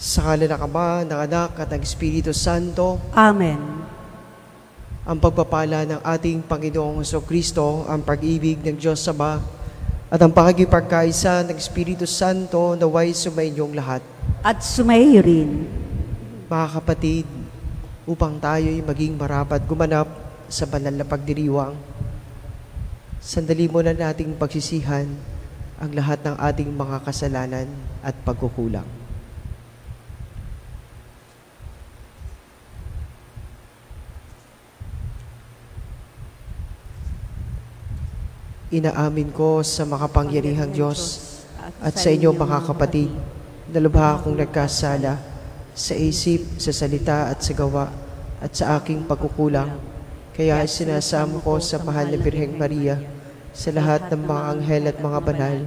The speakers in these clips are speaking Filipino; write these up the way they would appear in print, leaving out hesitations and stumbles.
Sa ngalan ng Ama, ng Anak, at ng Espiritu Santo. Amen. Ang pagpapala ng ating Panginoong Jesucristo, ang pag-ibig ng Diyos Ama, at ang pakikipagkaisa ng Espiritu Santo naway sumainyong lahat. At sumaiyo rin. Mga kapatid, upang tayo'y maging marapat gumanap sa banal na pagdiriwang, sandali muna nating pagsisihan ang lahat ng ating mga kasalanan at pagkukulang. Inaamin ko sa makapangyarihang Diyos at sa inyo mga kapatid na lubha akong nagkasala sa isip, sa salita at sa gawa at sa aking pagkukulang. Kaya sinasamo ko sa mahal na Birheng Maria, sa lahat ng mga anghel at mga banal,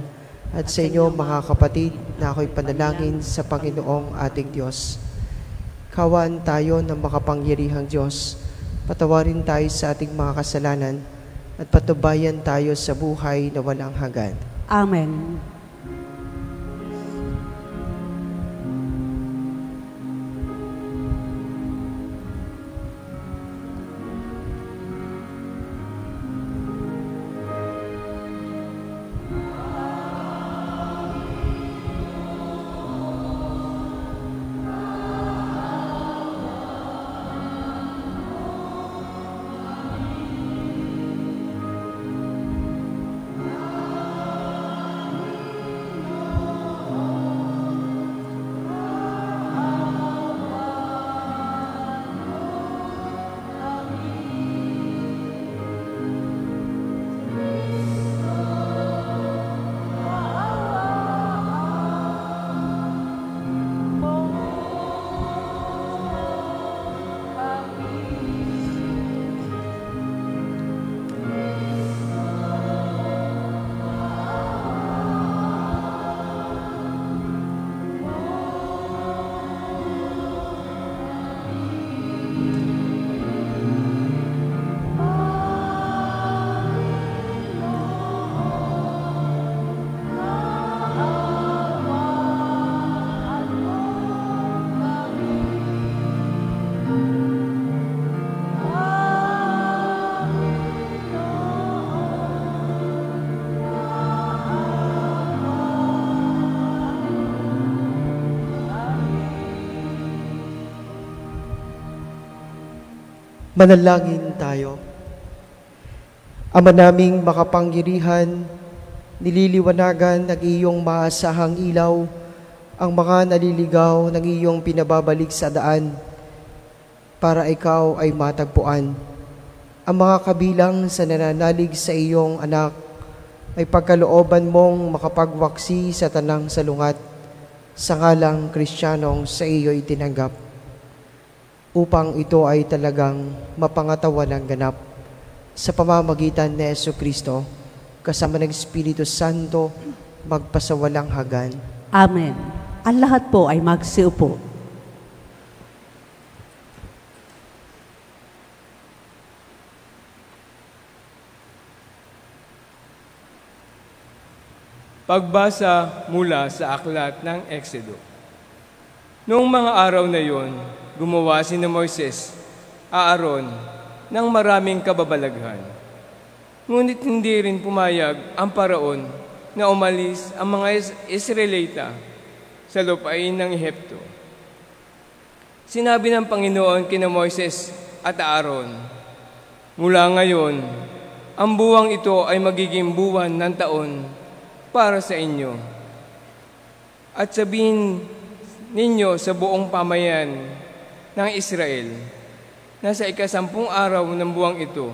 at sa inyo mga kapatid na ako'y panalangin sa Panginoong ating Diyos. Kawaan tayo ng makapangyarihang Diyos, patawarin tayo sa ating mga kasalanan, at patubayan tayo sa buhay na walang hanggan. Amen. Manalangin tayo. Ama naming makapangyarihan, nililiwanagan ng iyong maasahang ilaw ang mga naliligaw ng iyong pinababalik sa daan para ikaw ay matagpuan. Ang mga kabilang sa nananalig sa iyong anak ay pagkalooban mong makapagwaksi sa tanang salungat sa ngalang Kristiyanong sa iyo itinanggap, upang ito ay talagang mapangatawan ng ganap sa pamamagitan ni Jesucristo kasama ng Espiritu Santo magpasawalang hanggan. Amen. Ang lahat po ay magsiupo. Pagbasa mula sa aklat ng Exodo. Noong mga araw na iyon, gumawa si Moises, Aaron, ng maraming kababalaghan. Ngunit hindi rin pumayag ang paraon na umalis ang mga Israelita sa lupain ng Ehipto. Sinabi ng Panginoon kina Moises at Aaron, "Mula ngayon, ang buwang ito ay magiging buwan ng taon para sa inyo. At sabihin ninyo sa buong pamayan ng Israel na sa ika-10 araw ng buwang ito,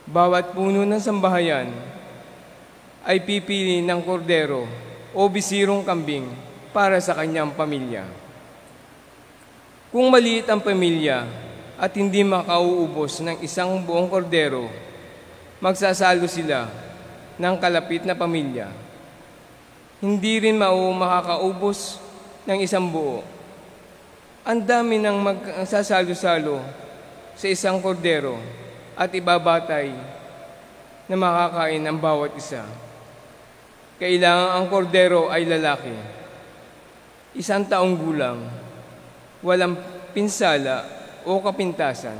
bawat puno ng sambahayan ay pipili ng kordero o bisirong kambing para sa kanyang pamilya. Kung maliit ang pamilya at hindi makauubos ng isang buong kordero, magsasalo sila ng kalapit na pamilya. Hindi rin makakaubos ng isang buo. Ang dami ng magsasalo-salo sa isang kordero at ibabatay na makakain ang bawat isa. Kailangan ang kordero ay lalaki. 1 taong gulang, walang pinsala o kapintasan.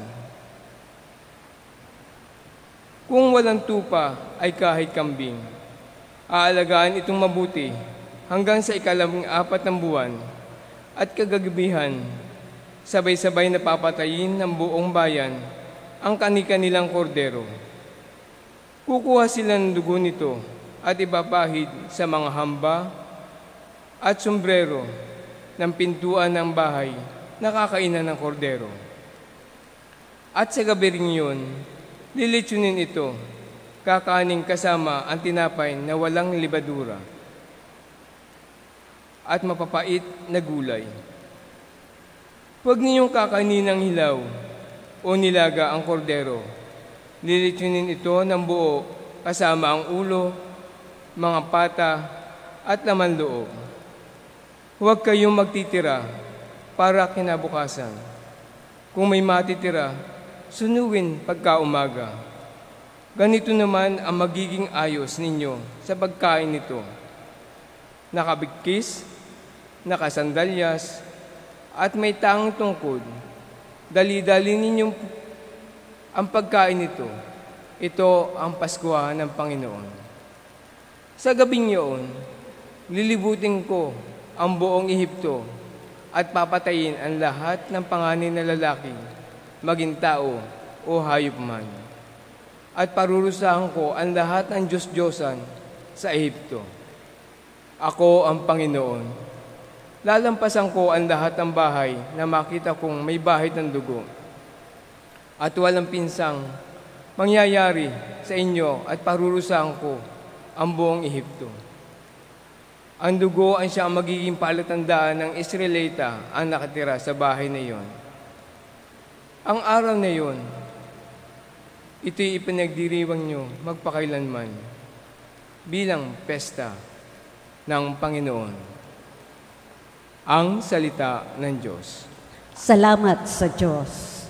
Kung walang tupa ay kahit kambing, aalagaan itong mabuti hanggang sa 14 ng buwan at kagagabihan, sabay-sabay na papatayin ng buong bayan ang kani-kanilang kordero. Kukuha sila ng dugo nito at ipapahid sa mga hamba at sombrero ng pintuan ng bahay na kakainan ng kordero. At sa gabi rin yun, lilitsunin ito, kakaning kasama ang tinapay na walang libadura at mapapait na gulay. Huwag ninyong kakanin ng hilaw o nilaga ang kordero. Lilitsunin ito ng buo kasama ang ulo, mga pata at laman loob. Huwag kayong magtitira para kinabukasan. Kung may matitira, sunuin pagkaumaga. Ganito naman ang magiging ayos ninyo sa pagkain nito. Nakabigkis, nakasandalyas, at may tanging tungkod. Dali-dali ninyong ang pagkain nito. Ito ang Paskuhan ng Panginoon. Sa gabing iyon, lilibutin ko ang buong Ehipto at papatayin ang lahat ng panganay na lalaki, maging tao o hayop man. At parurusahan ko ang lahat ng Diyos-Diyosan sa Ehipto. Ako ang Panginoon. Lalampasan ko ang lahat ng bahay na makita kong may bahid ng dugo. At walang pinsang mangyayari sa inyo at parurusahan ko ang buong Ehipto. Ang dugo ang siyang magiging palatandaan ng Israelita ang nakatira sa bahay na iyon. Ang araw na iyon, ito'y ipinagdiriwang nyo magpakailanman bilang pesta ng Panginoon. Ang salita ng Diyos. Salamat sa Diyos.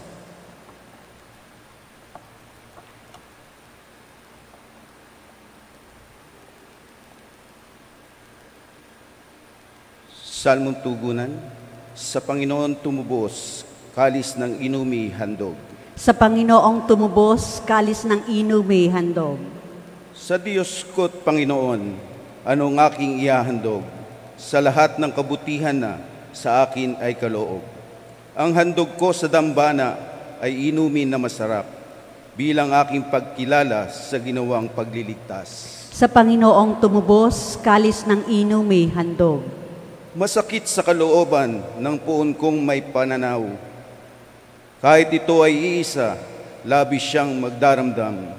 Salmong tugunan, sa Panginoon tumubos, kalis ng inumi handog. Sa Panginoong tumubos, kalis ng inumi handog. Sa Diyos ko't Panginoon, anong aking ihahandog? Sa lahat ng kabutihan na sa akin ay kaloob. Ang handog ko sa dambana ay inumin na masarap, bilang aking pagkilala sa ginawang pagliligtas. Sa Panginoong tumubos, kalis ng inumi handog. Masakit sa kalooban ng puon kong may pananaw. Kahit ito ay iisa, labis siyang magdaramdam.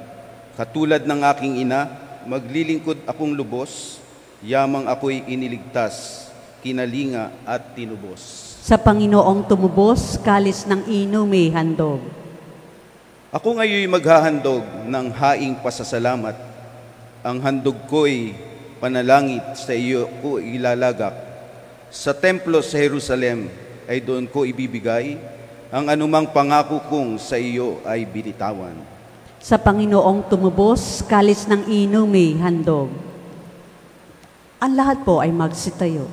Katulad ng aking ina, maglilingkod akong lubos, yamang ako'y iniligtas, kinalinga at tinubos. Sa Panginoong tumubos, kalis ng inumi handog. Ako ngayon maghahandog ng haing pasasalamat. Ang handog ko'y panalangit sa iyo ko ilalagak. Sa templo sa Jerusalem ay doon ko ibibigay, ang anumang pangako kong sa iyo ay binitawan. Sa Panginoong tumubos, kalis ng inumi handog. Ang lahat po ay magsitayo.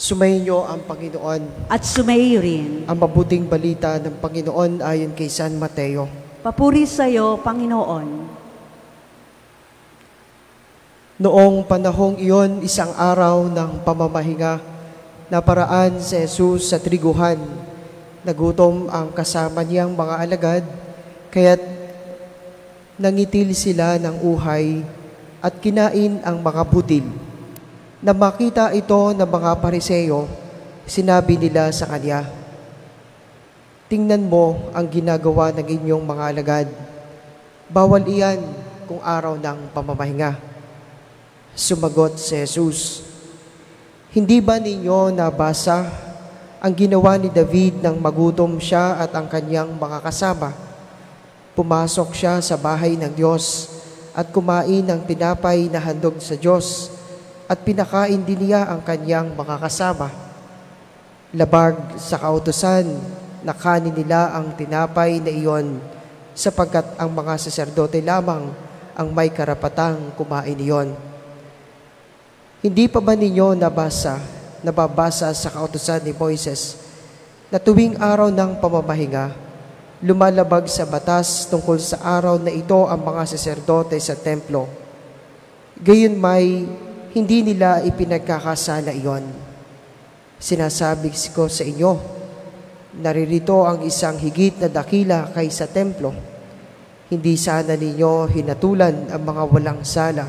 Sumayin niyo ang Panginoon. At sumayo rin. Ang mabuting balita ng Panginoon ayon kay San Mateo. Papuri sa iyo, Panginoon. Noong panahong iyon, isang araw ng pamamahinga, naparaan si Jesus sa triguhan. Nagutom ang kasama niyang mga alagad, kaya't nangitil sila ng uhay at kinain ang mga butil. Na makita ito ng mga Pariseo, sinabi nila sa kanya, "Tingnan mo ang ginagawa ng inyong mga alagad. Bawal iyan, kung araw ng pamamahinga? Sumagot si Jesus, hindi ba ninyo nabasa ang ginawa ni David nang magutom siya at ang kanyang mga kasama? Pumasok siya sa bahay ng Diyos at kumain ng tinapay na handog sa Diyos at pinakain din niya ang kanyang mga kasama. Labag sa kautusan na kanin nila ang tinapay na iyon sapagkat ang mga saserdote lamang ang may karapatang kumain iyon. Hindi pa ba ninyo nababasa sa kautusan ni Moises na tuwing araw ng pamamahinga, lumalabag sa batas tungkol sa araw na ito ang mga saserdote sa templo? Gayon may hindi nila ipinagkakasala iyon. Sinasabi ko sa inyo, naririto ang isang higit na dakila kaysa templo. Hindi sana ninyo hinatulan ang mga walang sala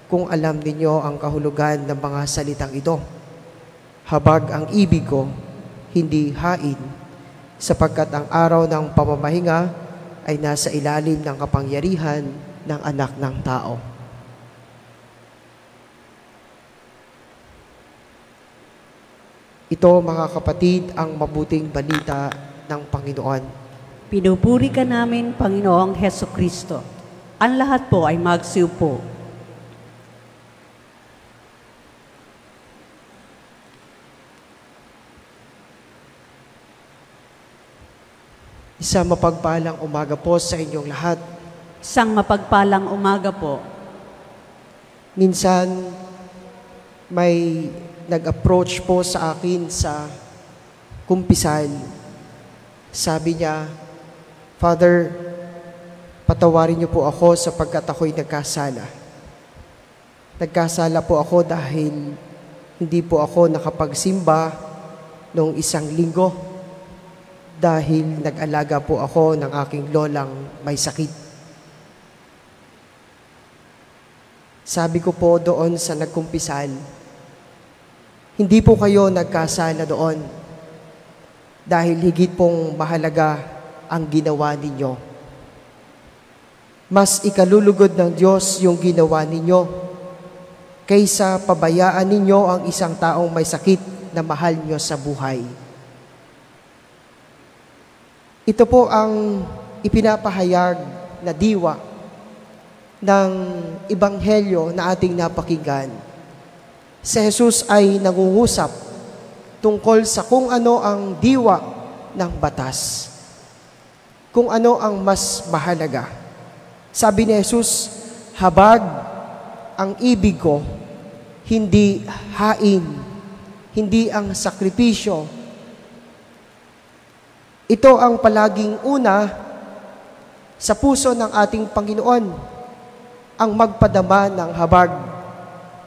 kung alam ninyo ang kahulugan ng mga salitang ito. Habag ang ibig ko, hindi hain, sapagkat ang araw ng pamamahinga ay nasa ilalim ng kapangyarihan ng Anak ng Tao. Ito, mga kapatid, ang mabuting balita ng Panginoon. Pinupuri ka namin, Panginoong Hesukristo. Ang lahat po ay magsiupo. Isang mapagpalang umaga po sa inyong lahat. Isang mapagpalang umaga po. Minsan, may nag-approach po sa akin sa kumpisal. Sabi niya, Father, patawarin niyo po ako sapagkat ako'y nagkasala. Nagkasala po ako dahil hindi po ako nakapagsimba noong isang linggo dahil nag-alaga po ako ng aking lolang may sakit. Sabi ko po doon sa nagkumpisal, hindi po kayo nagkasala doon dahil higit pong mahalaga ang ginawa ninyo. Mas ikalulugod ng Diyos yung ginawa ninyo kaysa pabayaan ninyo ang isang taong may sakit na mahal nyo sa buhay. Ito po ang ipinapahayag na diwa ng Ebanghelyo na ating napakinggan. Si Jesus ay nangungusap tungkol sa kung ano ang diwa ng batas. Kung ano ang mas mahalaga. Sabi ni Jesus, habag ang ibig ko, hindi hain, hindi ang sakripisyo. Ito ang palaging una sa puso ng ating Panginoon, ang magpadama ng habag,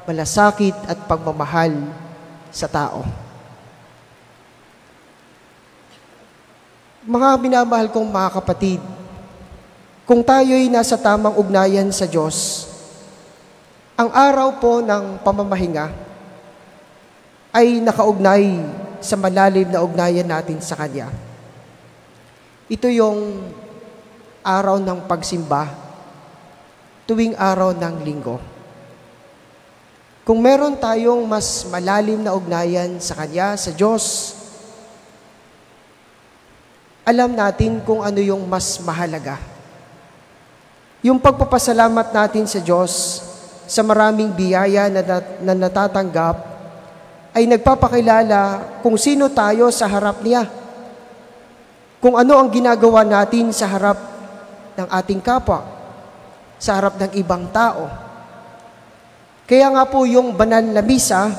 malasakit at pagmamahal sa tao. Mga minamahal kong mga kapatid, kung tayo'y nasa tamang ugnayan sa Diyos, ang araw po ng pamamahinga ay nakaugnay sa malalim na ugnayan natin sa Kanya. Ito yung araw ng pagsimba, tuwing araw ng linggo. Kung meron tayong mas malalim na ugnayan sa Kanya, sa Diyos, alam natin kung ano yung mas mahalaga. Yung pagpapasalamat natin sa Diyos sa maraming biyaya na natatanggap ay nagpapakilala kung sino tayo sa harap niya. Kung ano ang ginagawa natin sa harap ng ating kapwa, sa harap ng ibang tao. Kaya nga po yung banal na misa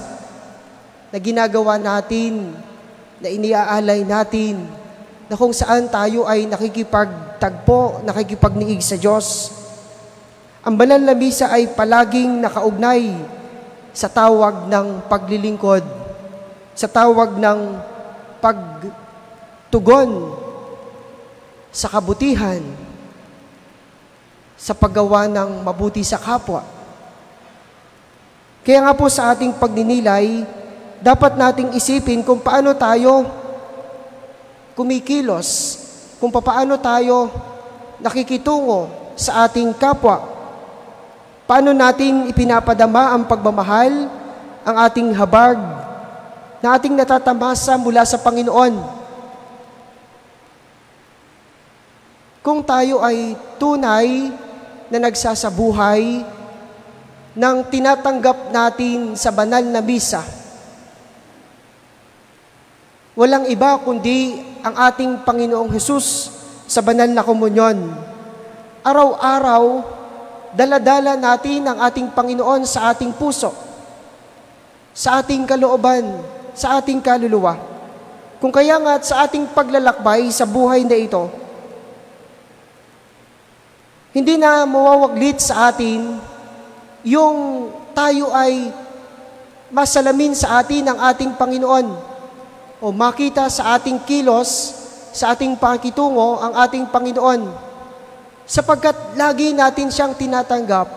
na ginagawa natin, na iniaalay natin, na kung saan tayo ay nakikipagtagpo, nakikipagniig sa Diyos. Ang banal na misa ay palaging nakaugnay sa tawag ng paglilingkod, sa tawag ng pagtugon sa kabutihan, sa paggawa ng mabuti sa kapwa. Kaya nga po sa ating pagninilay, dapat nating isipin kung paano tayo kumikilos, kung paano tayo nakikitungo sa ating kapwa, Paano natin ipinapadama ang pagmamahal, ang ating habag, na ating natatamasa mula sa Panginoon? Kung tayo ay tunay na nagsasabuhay ng tinatanggap natin sa banal na misa, walang iba kundi ang ating Panginoong Hesus sa banal na komunyon. Araw-araw, dala-dala natin ang ating Panginoon sa ating puso, sa ating kalooban, sa ating kaluluwa. Kung kaya nga sa ating paglalakbay sa buhay na ito, hindi na mawawaglit sa atin yung tayo ay masalamin sa atin ng ating Panginoon o makita sa ating kilos, sa ating pakikitungo ang ating Panginoon. Sapagkat lagi natin siyang tinatanggap.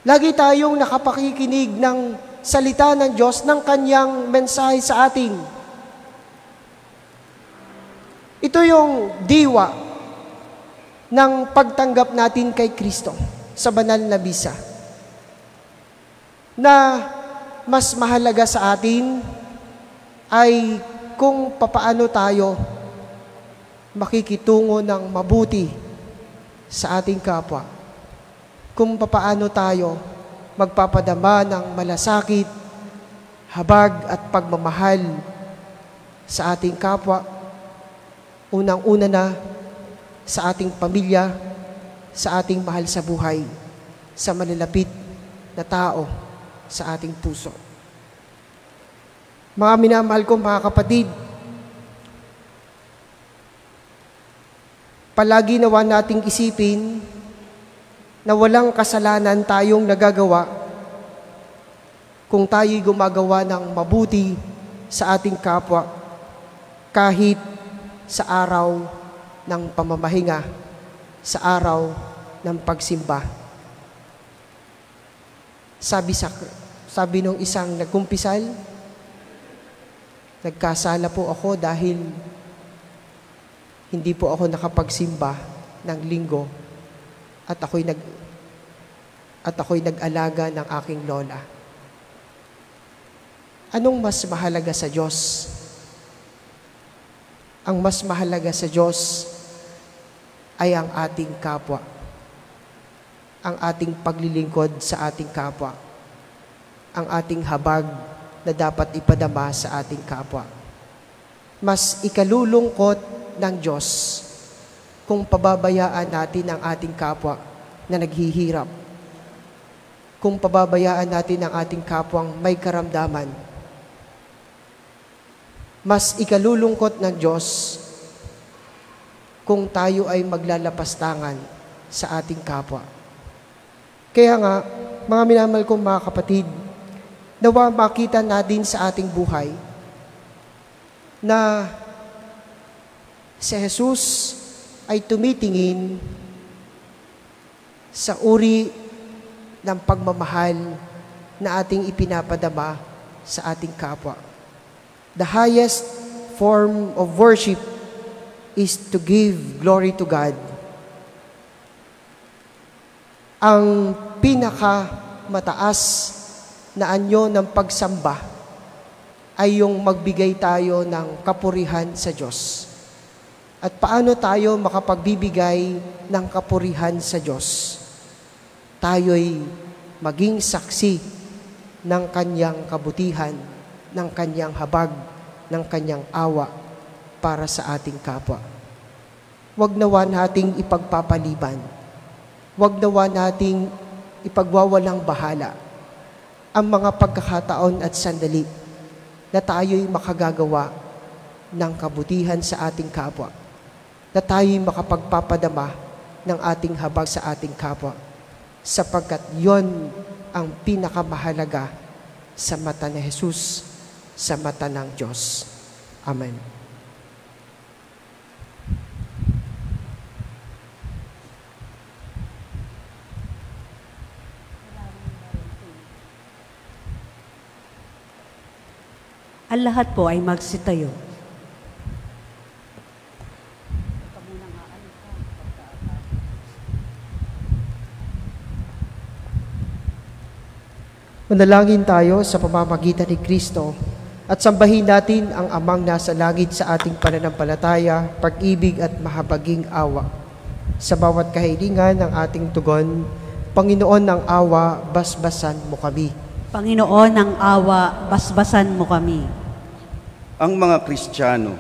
Lagi tayong nakapakikinig ng salita ng Diyos, ng Kanyang mensahe sa atin. Ito yung diwa ng pagtanggap natin kay Kristo sa banal na misa. Na mas mahalaga sa atin ay kung papaano tayo makikitungo ng mabuti sa ating kapwa. Kung papaano tayo magpapadama ng malasakit, habag at pagmamahal sa ating kapwa. Unang-una na sa ating pamilya, sa ating mahal sa buhay, sa malalapit na tao sa ating puso. Mga minamahal ko, mga kapatid, palagi nawa nating isipin na walang kasalanan tayong nagagawa kung tayo'y gumagawa ng mabuti sa ating kapwa kahit sa araw ng pamamahinga, sa araw ng pagsimba. Sabi nung isang nagkumpisal, nagkasala po ako dahil hindi po ako nakapagsimba ng linggo at ako'y nag-alaga ng aking lola. Anong mas mahalaga sa Diyos? Ang mas mahalaga sa Diyos ay ang ating kapwa. Ang ating paglilingkod sa ating kapwa. Ang ating habag na dapat ipadama sa ating kapwa. Mas ikalulungkot ng Diyos kung pababayaan natin ang ating kapwa na naghihirap. Kung pababayaan natin ang ating kapwang may karamdaman. Mas ikalulungkot ng Diyos kung tayo ay maglalapastangan sa ating kapwa. Kaya nga, mga minamahal kong mga kapatid, nawa makita natin sa ating buhay na si Jesus ay tumitingin sa uri ng pagmamahal na ating ipinapadama sa ating kapwa. The highest form of worship is to give glory to God. Ang pinakamataas na anyo ng pagsamba ay yung magbigay tayo ng kapurihan sa Diyos. At paano tayo makapagbibigay ng kapurihan sa Diyos? Tayo'y maging saksi ng Kanyang kabutihan, ng Kanyang habag, ng Kanyang awa para sa ating kapwa. Huwag nawa nating ipagpapaliban. Huwag nawa nating ipagwawalang bahala ang mga pagkakataon at sandali na tayo'y makagagawa ng kabutihan sa ating kapwa, na tayo'y makapagpapadama ng ating habag sa ating kapwa, sapagkat yon ang pinakamahalaga sa mata ni Jesus, sa mata ng Diyos. Amen. Ang lahat po ay magsitayo. Manalangin tayo sa pamamagitan ni Kristo at sambahin natin ang Amang nasa langit sa ating pananampalataya, pag-ibig at mahabaging awa. Sa bawat kahilingan ng ating tugon, Panginoon ng awa, basbasan mo kami. Panginoon ng awa, basbasan mo kami. Ang mga Kristiyano,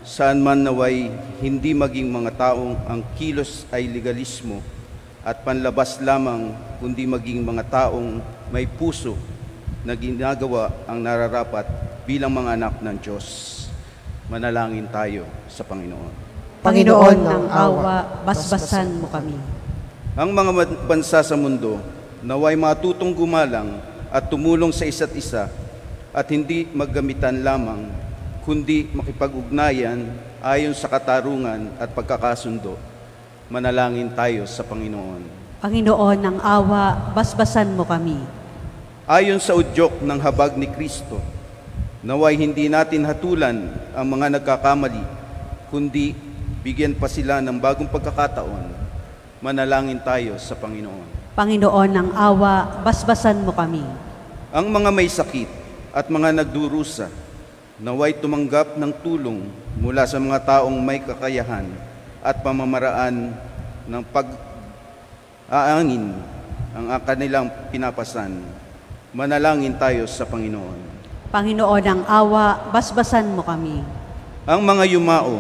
saan man naway hindi maging mga taong ang kilos ay legalismo at panlabas lamang, kundi maging mga taong may puso na ginagawa ang nararapat bilang mga anak ng Diyos. Manalangin tayo sa Panginoon. Panginoon ng awa, basbasan mo kami. Ang mga bansa sa mundo naway matutong gumalang at tumulong sa isa't isa at hindi maggamitan lamang, kundi makipag-ugnayan ayon sa katarungan at pagkakasundo. Manalangin tayo sa Panginoon. Panginoon ng awa, basbasan mo kami. Ayon sa udyok ng habag ni Kristo, naway hindi natin hatulan ang mga nagkakamali, kundi bigyan pa sila ng bagong pagkakataon. Manalangin tayo sa Panginoon. Panginoon ng awa, basbasan mo kami. Ang mga may sakit at mga nagdurusa, naway tumanggap ng tulong mula sa mga taong may kakayahan at pamamaraan ng pag-aangin ang kanilang pinapasan. Manalangin tayo sa Panginoon. Panginoon ng awa, basbasan mo kami. Ang mga yumao,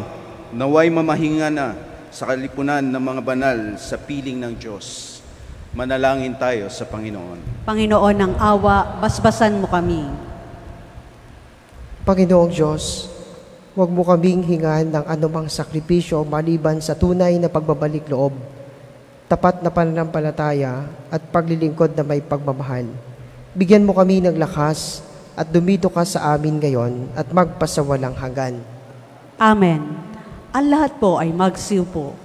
naway mamahinga na sa kalipunan ng mga banal sa piling ng Diyos. Manalangin tayo sa Panginoon. Panginoon ng awa, basbasan mo kami. Panginoong Diyos, huwag mo kaming hingaan ng anumang sakripisyo maliban sa tunay na pagbabalik loob, tapat na pananampalataya at paglilingkod na may pagmamahal. Bigyan mo kami ng lakas at dumito ka sa amin ngayon at magpasawalang hanggan. Amen. Ang lahat po ay magsiupo.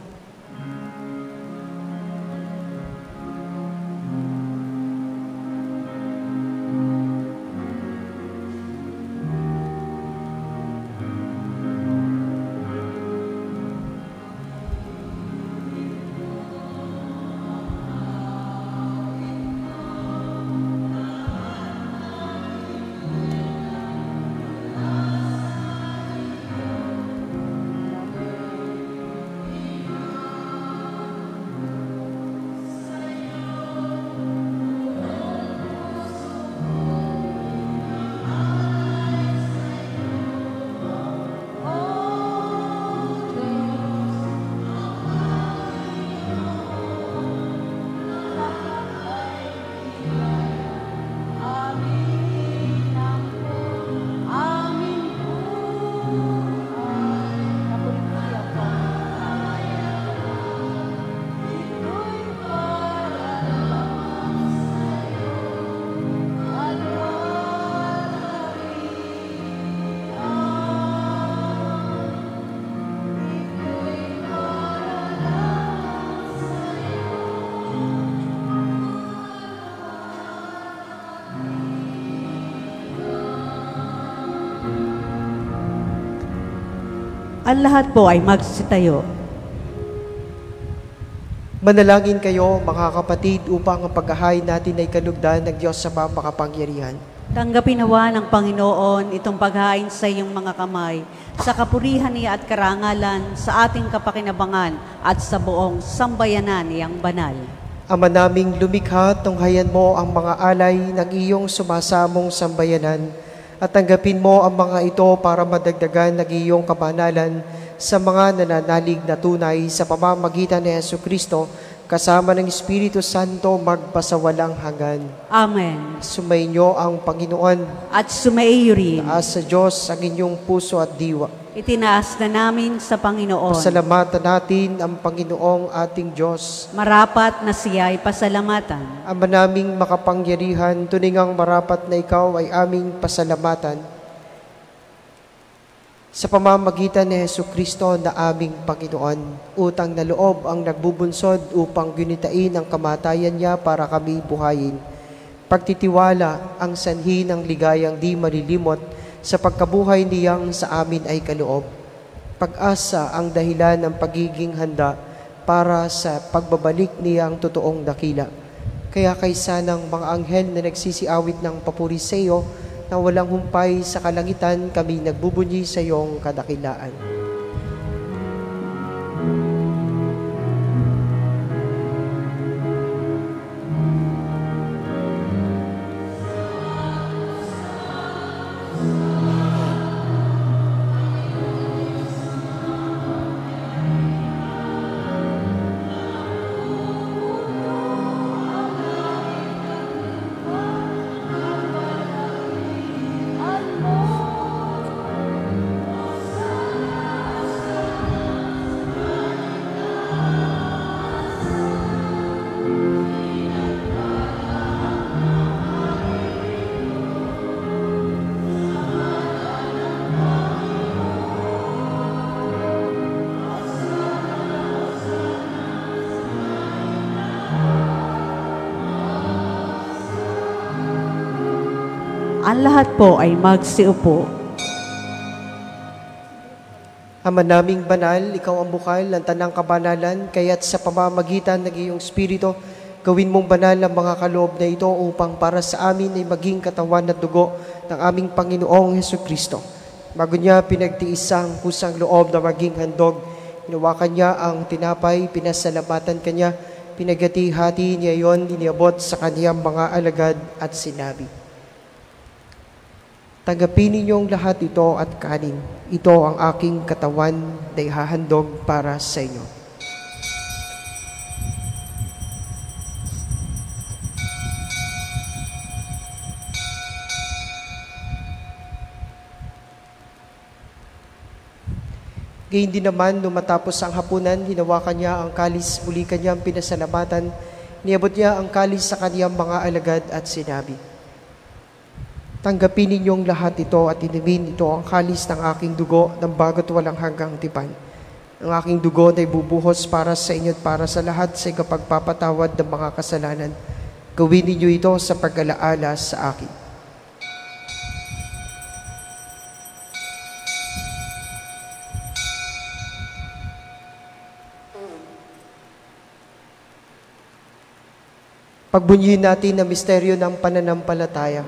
Ang lahat po ay magsitayo. Manalangin kayo, mga kapatid, upang ang paghahain natin ay kalugdan ng Diyos sa makapangyarihan. Tanggapin nawa ng Panginoon itong paghain sa iyong mga kamay, sa kapurihan niya at karangalan, sa ating kapakinabangan at sa buong sambayanan niyang banal. Ama naming lumikha, tunghayan mo ang mga alay ng iyong sumasamong sambayanan at tanggapin mo ang mga ito para madagdagan ng iyong kabanalan sa mga nananalig na tunay sa pamamagitan ni Jesucristo kasama ng Espiritu Santo magpasawalang hanggan. Amen. Sumainyo ang Panginoon. At sumaiyo rin. Taas sa Diyos ang inyong puso at diwa. Itinaas na namin sa Panginoon. Pasalamatan natin ang Panginoong ating Diyos. Marapat na siya'y pasalamatan. Ama naming makapangyarihan, tuningang marapat na ikaw ay aming pasalamatan. Sa pamamagitan ni Jesucristo na aming Panginoon, utang na loob ang nagbubunsod upang gunitain ang kamatayan niya para kami buhayin. Pagtitiwala ang sanhi ng ligayang di malilimot sa pagkabuhay niyang sa amin ay kaloob. Pag-asa ang dahilan ng pagiging handa para sa pagbabalik niyang totoong dakila. Kaya kaysa ng mga anghel na nagsisiawit ng papuri sa iyo, na walang humpay sa kalangitan, kami nagbubunyi sa iyong kadakilaan. Ang lahat po ay magsiupo. Ama naming banal, ikaw ang bukal ng tanang kabanalan, kaya't sa pamamagitan ng iyong Espiritu, gawin mong banal ang mga kaloob na ito upang para sa amin ay maging katawan at dugo ng aming Panginoong Hesukristo. Bago niya pinagtiis ang kusang loob na maging handog, hinawakan niya ang tinapay, pinasalamatan kanya, pinagati-hati niya yon, iniabot sa kaniyang mga alagad at sinabi, "Tanggapin ninyong lahat ito at kanin. Ito ang aking katawan na ihahandog para sa inyo." Gayun din naman, nung matapos ang hapunan, hinawakan niya ang kalis, muli kanyang pinasalamatan, niabot niya ang kalis sa kaniyang mga alagad at sinabi, "Tanggapin ninyong lahat ito at inumin, ito ang kalis ng aking dugo ng bago't walang hanggang tipan. Ang aking dugo na ibubuhos para sa inyo at para sa lahat sa ikapagpapatawad ng mga kasalanan. Gawin ninyo ito sa pag-alaala sa akin." Pagbunyihin natin ang misteryo ng pananampalataya.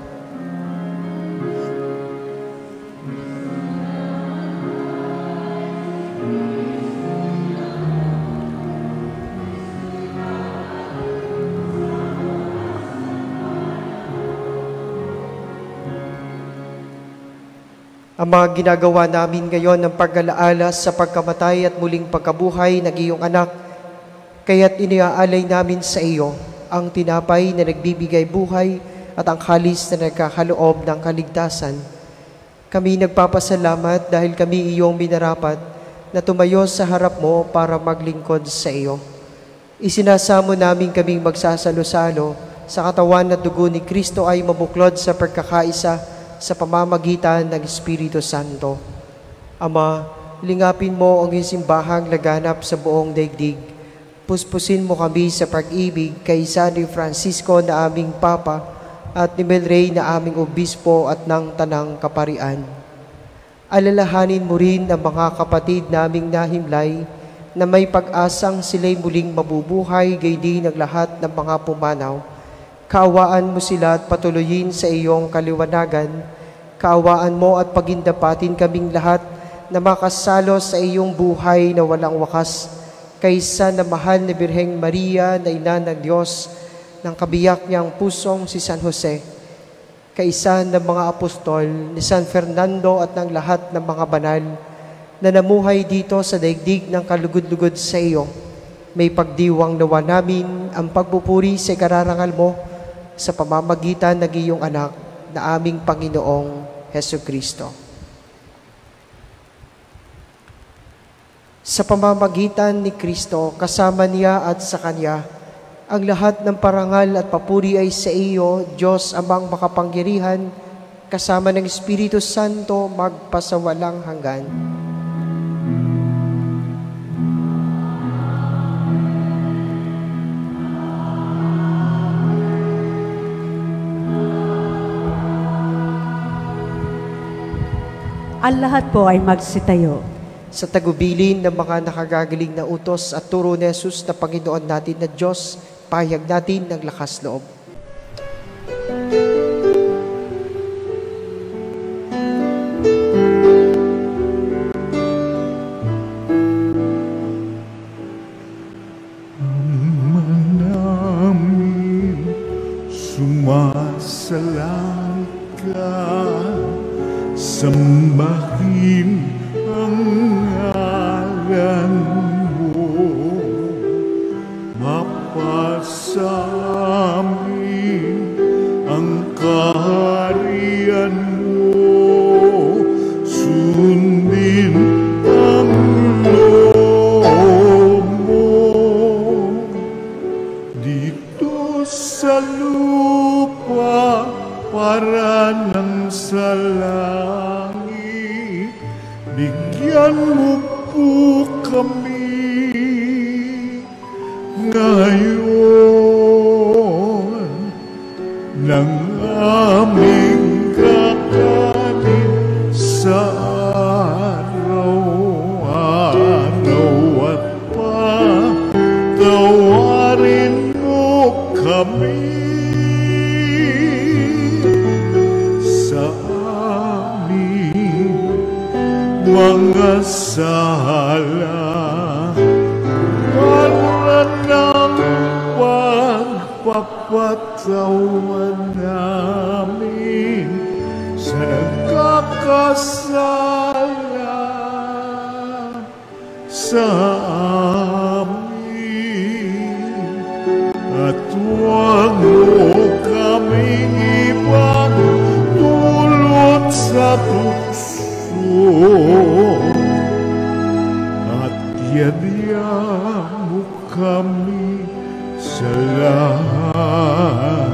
Ang mga ginagawa namin ngayon ng pag-alaala sa pagkamatay at muling pagkabuhay ng iyong anak, kaya't iniaalay namin sa iyo ang tinapay na nagbibigay buhay at ang kalis na nagkakaloob ng kaligtasan. Kami nagpapasalamat dahil kami iyong minarapat na tumayo sa harap mo para maglingkod sa iyo. Isinasamo namin kaming magsasalo-salo sa katawan at dugo ni Kristo ay mabuklod sa pagkakaisa sa pamamagitan ng Espiritu Santo. Ama, lingapin mo ang iyong simbahang laganap sa buong daigdig. Puspusin mo kami sa pag-ibig kay San Francisco na aming Papa at ni Melray na aming Obispo at ng Tanang Kaparian. Alalahanin mo rin ang mga kapatid naming nahimlay na may pag-asang sila'y muling mabubuhay gayon ng lahat ng mga pumanaw. Kaawaan mo sila at patuloyin sa iyong kaliwanagan. Kaawaan mo at pagindapatin kaming lahat na makasalo sa iyong buhay na walang wakas, kaysa na mahal ni Birheng Maria na ina ng Diyos, ng kabiyak niyang pusong si San Jose, kaysa ng mga apostol ni San Fernando at ng lahat ng mga banal na namuhay dito sa daigdig ng kalugod-lugod sa iyo. May pagdiwang nawa namin ang pagpupuri sa kararangal mo sa pamamagitan ng iyong anak na aming Panginoong Hesukristo. Sa pamamagitan ni Kristo, kasama niya at sa Kanya, ang lahat ng parangal at papuri ay sa iyo, Diyos amang makapangyarihan, kasama ng Espiritu Santo, magpasawalang hanggan. Ang lahat po ay magsitayo. Sa tagubilin ng mga nakagagaling na utos at turo ni Jesus na Panginoon natin na Diyos, pahayag natin ng lakas loob. Sumasalang ka, sambahin ang ngalan mo, mapasamin ang kaharian mo, sundin ang loob mo dito sa lupa para nang sa langit. Bigyan mo po kami ngayon ng aming kakanin sa araw-araw at patawarin mo kami sa aming mga sala, para ng pagpapatawa namin sa nagkakasala sa amin, at huwag mo kaming ipagdulot sa tukso, at yadya mo kami sa lahat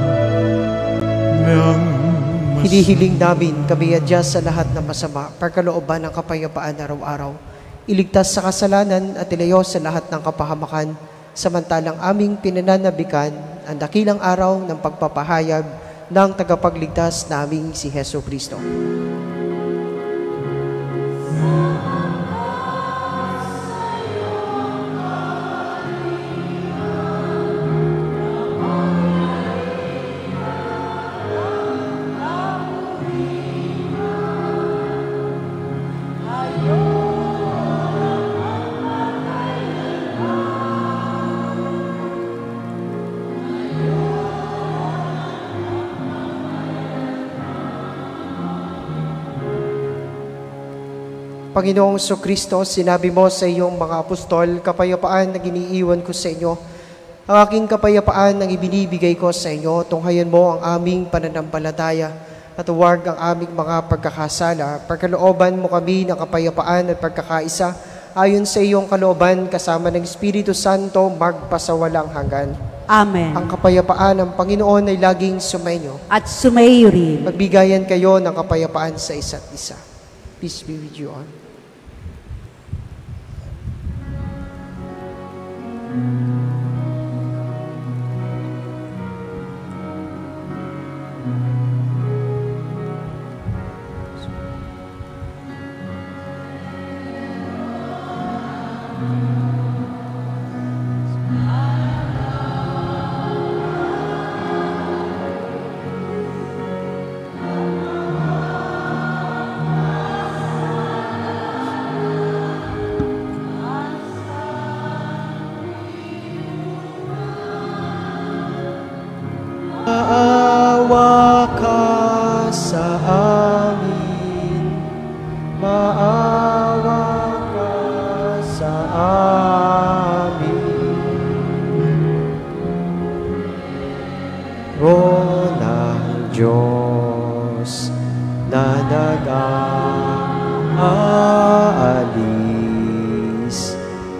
ng masama. Hinihiling namin kami adya sa lahat ng masama, pagkalooban ng kapayapaan araw-araw. Iligtas sa kasalanan at ilayo sa lahat ng kapahamakan, samantalang aming pinananabikan ang dakilang araw ng pagpapahayag ng tagapagligtas naming si Hesus Kristo. Panginoong Kristo, sinabi mo sa iyong mga apostol, kapayapaan na iniiwan ko sa inyo. Ang aking kapayapaan ang ibinibigay ko sa inyo. Tunghayan mo ang aming pananampalataya at huwag ang aming mga pagkakasala. Pagkalooban mo kami ng kapayapaan at pagkakaisa ayon sa iyong kalooban kasama ng Espiritu Santo magpasawalang hanggan. Amen. Ang kapayapaan ng Panginoon ay laging sumainyo. At sumaiyo rin. Magbigayan kayo ng kapayapaan sa isa't isa. Peace be with you all. Maawa ka sa amin, maawa ka sa amin. Ronang Diyos na nag-aalis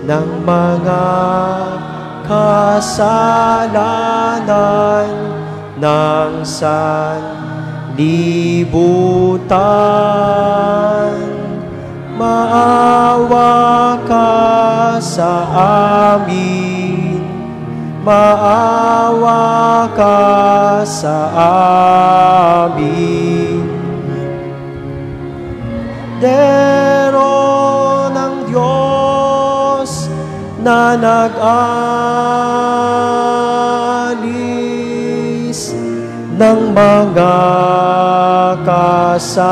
ng mga kasalanan ng sanlibutan. Maawa ka sa amin, maawa ka sa amin. Dero ng Diyos na nag-aalis ng mga kasalanan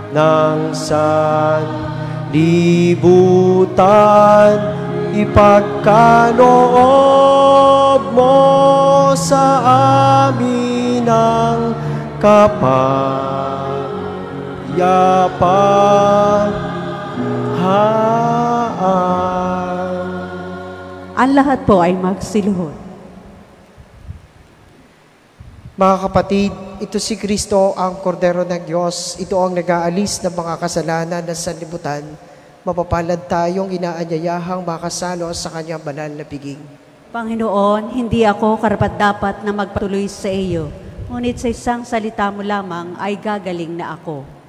ng sanlibutan, ipagkaloob mo sa amin ang kapayapaan. Ang lahat po ay magsiluhod. Mga kapatid, ito si Kristo, ang Kordero ng Diyos. Ito ang nag-aalis ng mga kasalanan ng sanlibutan. Mapapalad tayong inaanyayahang makasalo sa kanyang banal na piging. Panginoon, hindi ako karapat-dapat na magpatuloy sa iyo, ngunit sa isang salita mo lamang ay gagaling na ako.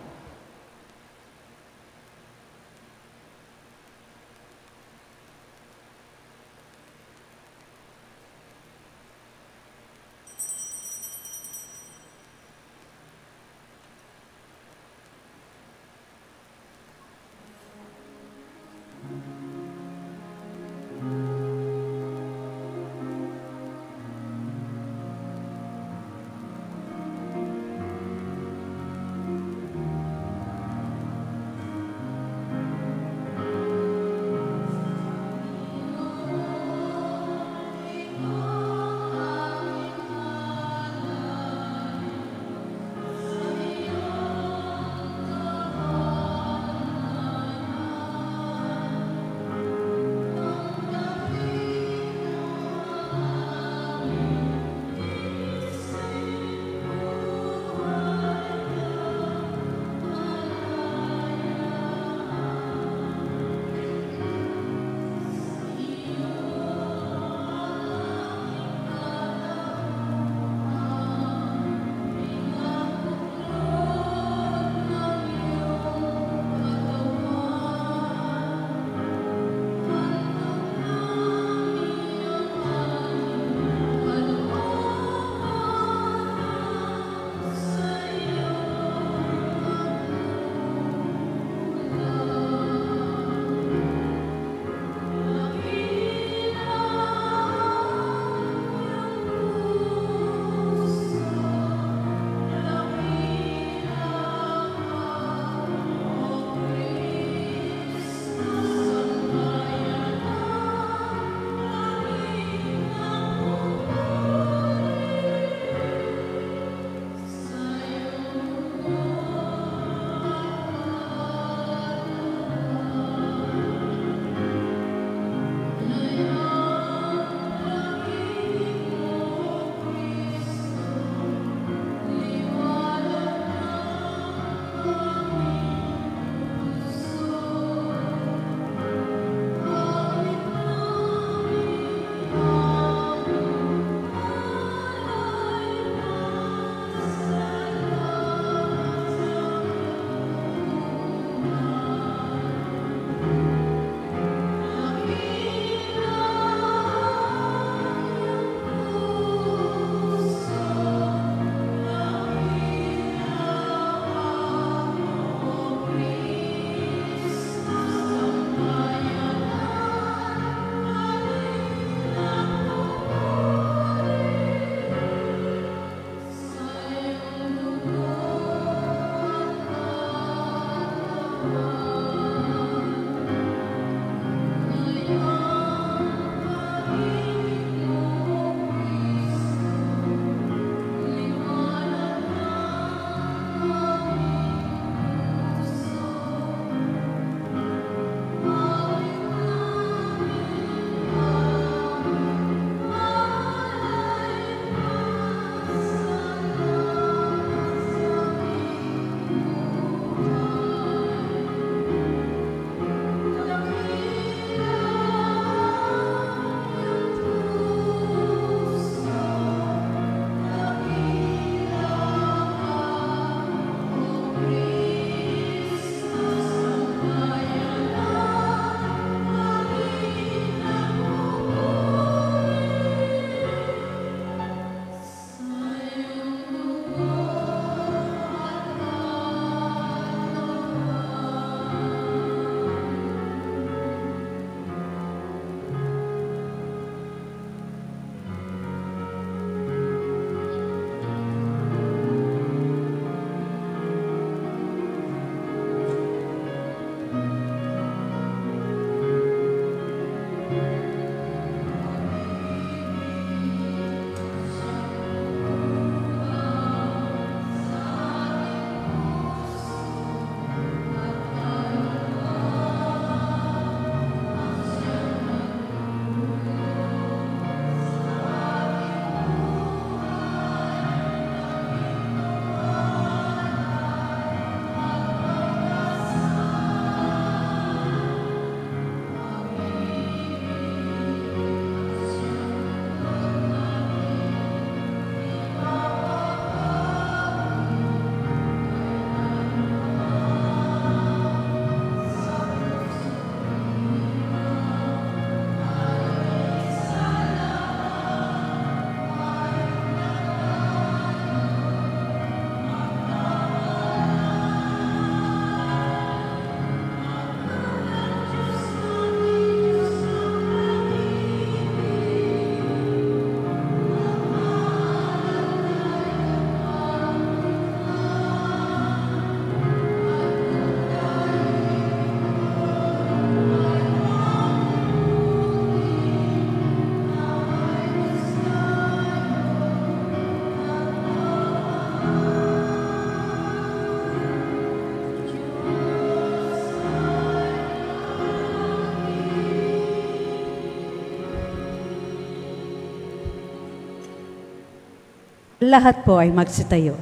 Lahat po ay magsitayo.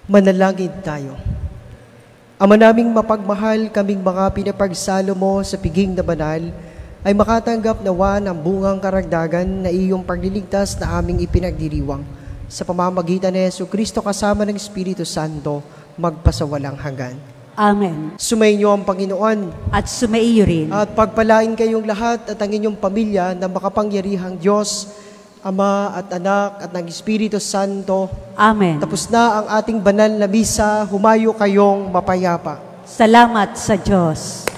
Manalangin tayo. Ama naming mapagmahal, kaming mga pinapagsalo mo sa piging na banal, ay makatanggap nawa ng bungang karagdagan na iyong pagliligtas na aming ipinagdiriwang. Sa pamamagitan ni Jesucristo kasama ng Espiritu Santo, magpasawalang hanggan. Amen. Sumainyo ang Panginoon. At sumaiyo rin. At pagpalain kayong lahat at ang inyong pamilya na makapangyarihang Diyos, Ama at Anak at ng Espiritu Santo. Amen. Tapos na ang ating banal na misa, humayo kayong mapayapa. Salamat sa Diyos.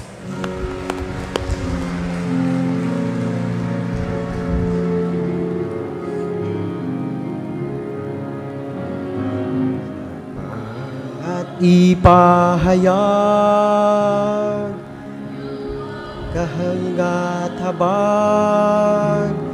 At ipahayag kahangat habag